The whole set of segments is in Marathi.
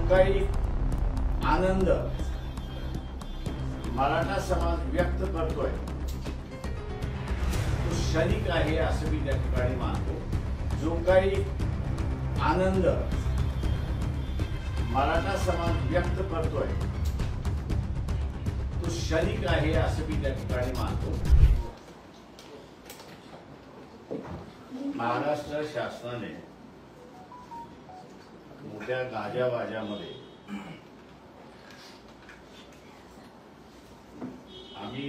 काही आनंद मराठा समाज व्यक्त करतोय तो क्षणिक आहे असं मी त्या ठिकाणी मानतो। जो काही आनंद मराठा समाज व्यक्त करतोय तो क्षणिक आहे असं मी त्या ठिकाणी मानतो। महाराष्ट्र शासनाने मोठ्या गाजावाजामध्ये आम्ही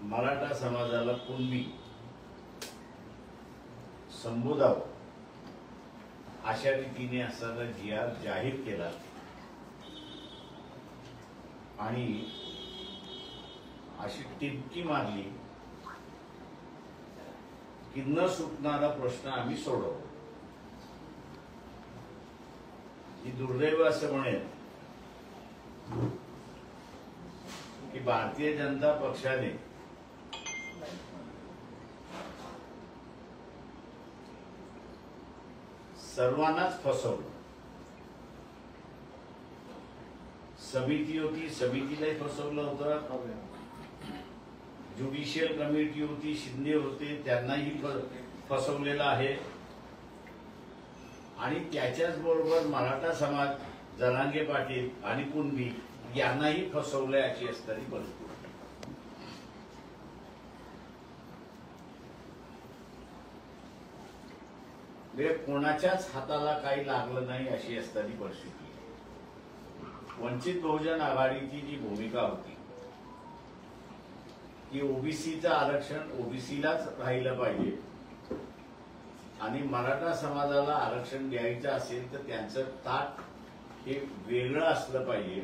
मराठा समाजाला कुणबी संबोधावं अशा रीतीने असणारा जी.आर. जाहीर केला आणि अशी टिपकी मारली की न सुटणारा प्रश्न आम्ही सोडवू। ही दुर्दैव असं म्हणेल की भारतीय जनता पक्षाने सर्वांनाच फसवलं। समिती होती, समितीलाही फसवलं होतं। ज्युडिशियल कमिटी होती, शिंदे होते, त्यांनाही फसवलेलं आहे। आणि त्याच्याच बरोबर मराठा समाज, जरांगे पाटील आणि कुणबी यांनाही फसवलंय अशी असणारी परिस्थिती। कोणाच्याच हाताला काही लागलं नाही अशी असणारी परिस्थिती। वंचित बहुजन आघाडीची जी भूमिका होती की ओबीसीचं आरक्षण ओबीसीलाच राहिलं पाहिजे आणि मराठा समाजाला आरक्षण द्यायचं असेल तर त्यांचं ताट हे वेगळं असलं पाहिजे,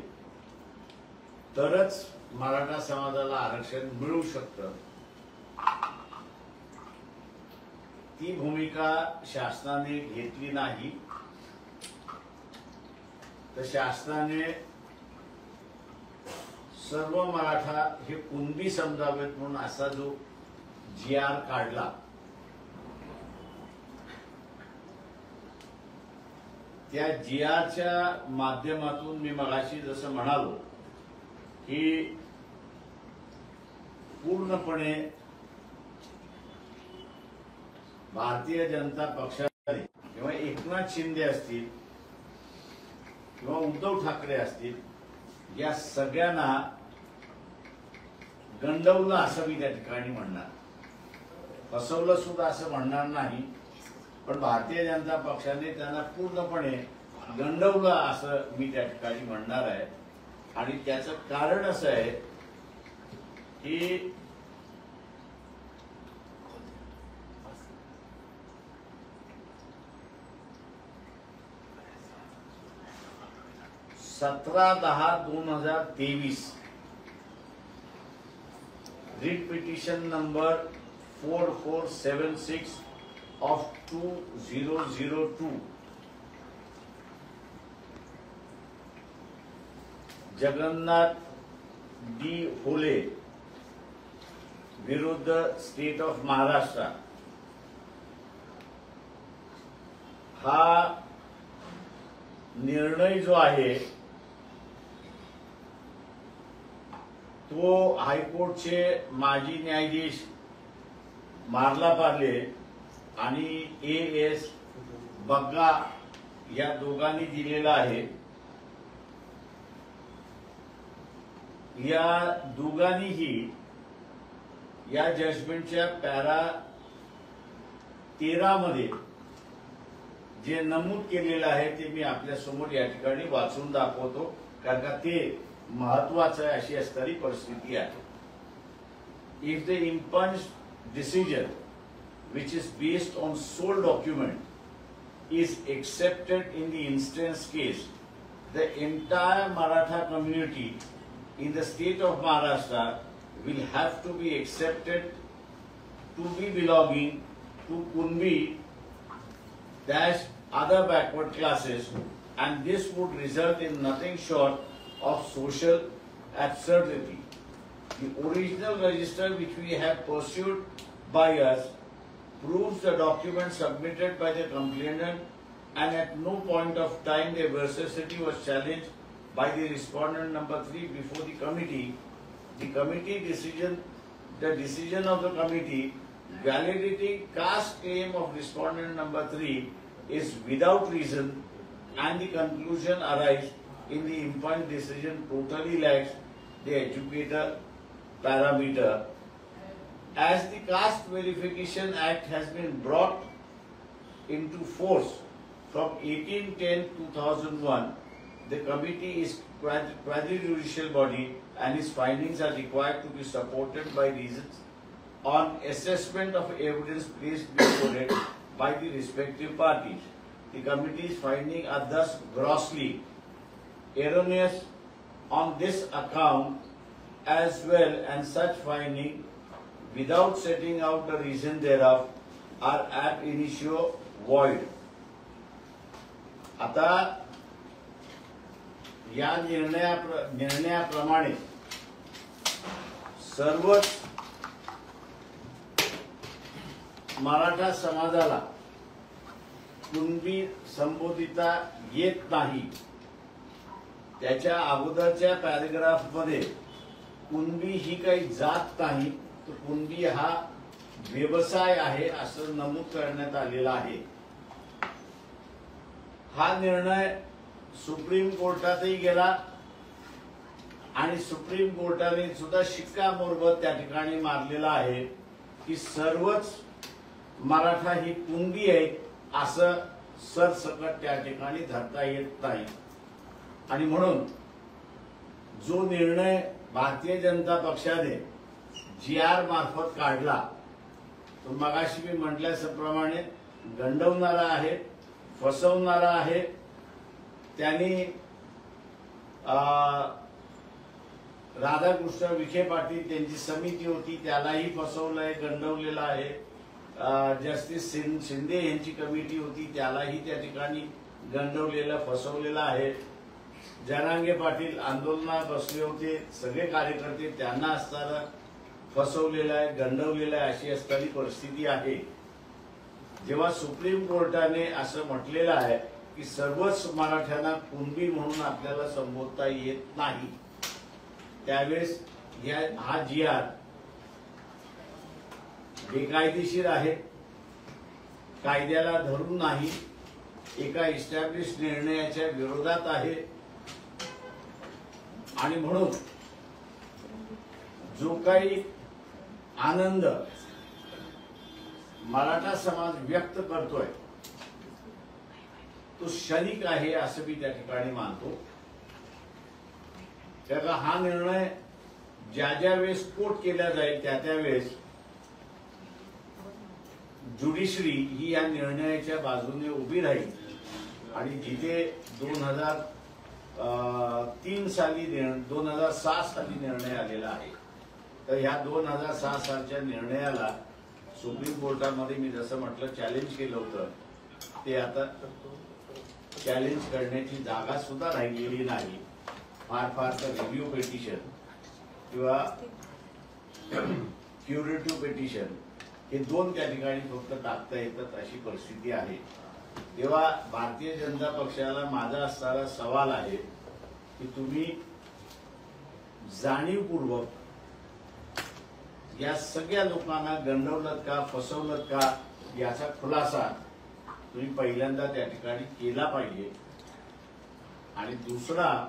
तरच मराठा समाजाला आरक्षण मिळू शकतं। ती भूमिका शासनाने घेतली नाही, तर शासनाने सर्व मराठा हे कुणबी समजावेत म्हणून असा जो जी.आर. काढला, त्या जी.आर.च्या माध्यमातून मी मगाशी जसं म्हणालो की पूर्णपणे भारतीय जनता पक्षाने किंवा एकनाथ शिंदे असतील किंवा उद्धव ठाकरे असतील या सगळ्यांना गंडवलं असं मी त्या ठिकाणी म्हणणार। फसवलं सुद्धा असं म्हणणार नाही, पण भारतीय जनता पक्षाने त्यांना पूर्णपणे गंडवलं असं मी त्या ठिकाणी म्हणणार आहे। आणि त्याचं कारण असं आहे की 17/10/2023 writ petition number 4476 of 2002 Jagannath D होले विरुद्ध स्टेट ऑफ महाराष्ट्र हा निर्णय जो आहे तो हायकोर्टचे माजी न्यायाधीश मार्ला पार्ले आणि ए.एस. बग्गा या दोघांनी दिलेला आहे। या दोघांनीही या जजमेंटच्या पॅरा 13 मध्ये जे नमूद केलेलं आहे ते मी आपल्या समोर या ठिकाणी वाचून दाखवतो, कारण का ते महत्वाचं आहे अशी असणारी परिस्थिती आहे। If the impunged decision which is based on sole document is accepted in the instance case, the entire Maratha community in the state of Maharashtra will have to be accepted to be belonging to Kunbi dash other backward classes, and this would result in nothing short of social absurdity. The original register which we have pursued by us proves the document submitted by the complainant and at no point of time their veracity was challenged by the respondent number 3 before the committee. The decision of the committee validating caste claim of respondent number 3 is without reason, and the conclusion arised in the impugned decision totally lacks the educator parameter. As the Caste Verification Act has been brought into force from 1810-2001, the committee is quasi-judicial body and its findings are required to be supported by reasons on assessment of evidence placed before it by the respective parties. The committee's findings are thus grossly erroneous on this account as well, and such findings, without setting out the reason thereof, are ab initio void. आता या निर्णयाप्रमाणे सर्वच मराठा समाजाला कुणबी संबोधिता येत नाही. त्याच्या अगोदरच्या पॅराग्राफ मध्ये कुणबी ही काही जात नाही, तर कुणबी हा व्यवसाय आहे असं नमूद करण्यात आलेला आहे. हा निर्णय सुप्रीम कोर्टातही गेला आणि सुप्रीम कोर्टाने सुद्धा शिक्कामोर्तब त्या ठिकाणी मारलेला आहे की सर्वच मराठा ही कुणबी आहेत असं सरसकट त्या ठिकाणी धरता येत नाही. आणि म्हणून जो निर्णय भारतीय जनता पक्षाने GR मार्फत काढला तो मगाशी मी म्हटल्याप्रमाणे गंडवणारा आहे, फसवणारा आहे. त्यांनी राधाकृष्ण विखे पाटील त्यांची समिती होती त्यालाही फसवलंय, गंडवलेलं आहे. जस्टिस शिंदे यांची कमिटी होती त्यालाही त्या ठिकाणी गंडवलेलं, फसवलेलं आहे. जरांगे पाटील आंदोलनात बसले होते, सगळे कार्यकर्ते त्यांना असताना फसवलेलं आहे, गंडवलेलं आहे. अशी असणारी परिस्थिती आहे. जेव्हा सुप्रीम कोर्टाने असं म्हटलेलं आहे की सर्वच मराठ्यांना कुणबी म्हणून आपल्याला संबोधता येत नाही, त्यावेळेस हा GR बेकायदेशीर आहे, कायद्याला धरून नाही, एका इस्टॅब्लिश निर्णयाच्या विरोधात आहे. आणि म्हणून जो काही आनंद मराठा समाज व्यक्त करतोय तो क्षणिक आहे असं मी त्या ठिकाणी मानतो. त्याचा हा निर्णय ज्या वेळेस कोर्ट केला जाईल त्या वेळेस ज्युडिशरी ही या निर्णयाच्या बाजूने उभी राहील. आणि जिथे 2003 साली 2006 साली निर्णय आलेला आहे, तर ह्या 2006 सालच्या निर्णयाला सुप्रीम कोर्टामध्ये मी जसं म्हटलं चॅलेंज केलं होतं, ते आता चॅलेंज करण्याची जागा सुद्धा राहिलेली नाही. फार तर रिव्ह्यू पिटिशन किंवा क्युरेटिव्ह पिटिशन हे 2 त्या ठिकाणी फक्त टाकता येतात अशी परिस्थिती आहे. तेव्हा भारतीय जनता पक्षाला माझा असणारा सवाल आहे की तुम्ही जाणीवपूर्वक या सगळ्या लोकांना गंडवलत का, फसवलत का, याचा खुलासा तुम्ही पहिल्यांदा त्या ठिकाणी केला पाहिजे. आणि दुसरा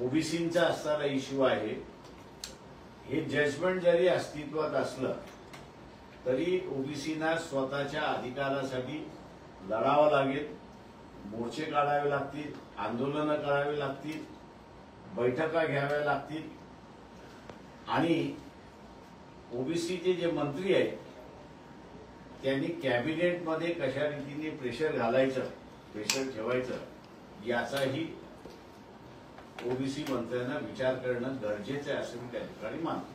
ओबीसींचा असणारा इश्यू आहे. हे जजमेंट जरी अस्तित्वात असलं तरी ओबीसींना स्वतःच्या अधिकारासाठी लढावं लागेल, मोर्चे काढावे लागतील, आंदोलनं करावी लागतील, बैठका घ्याव्या लागतील. आणि ओबीसीचे जे मंत्री आहेत त्यांनी कॅबिनेटमध्ये कशा रीतीने प्रेशर घालायचं, प्रेशर ठेवायचं याचाही ओबीसी मंत्र्यांना विचार करणं गरजेचं आहे असं मी त्या ठिकाणी मानतो.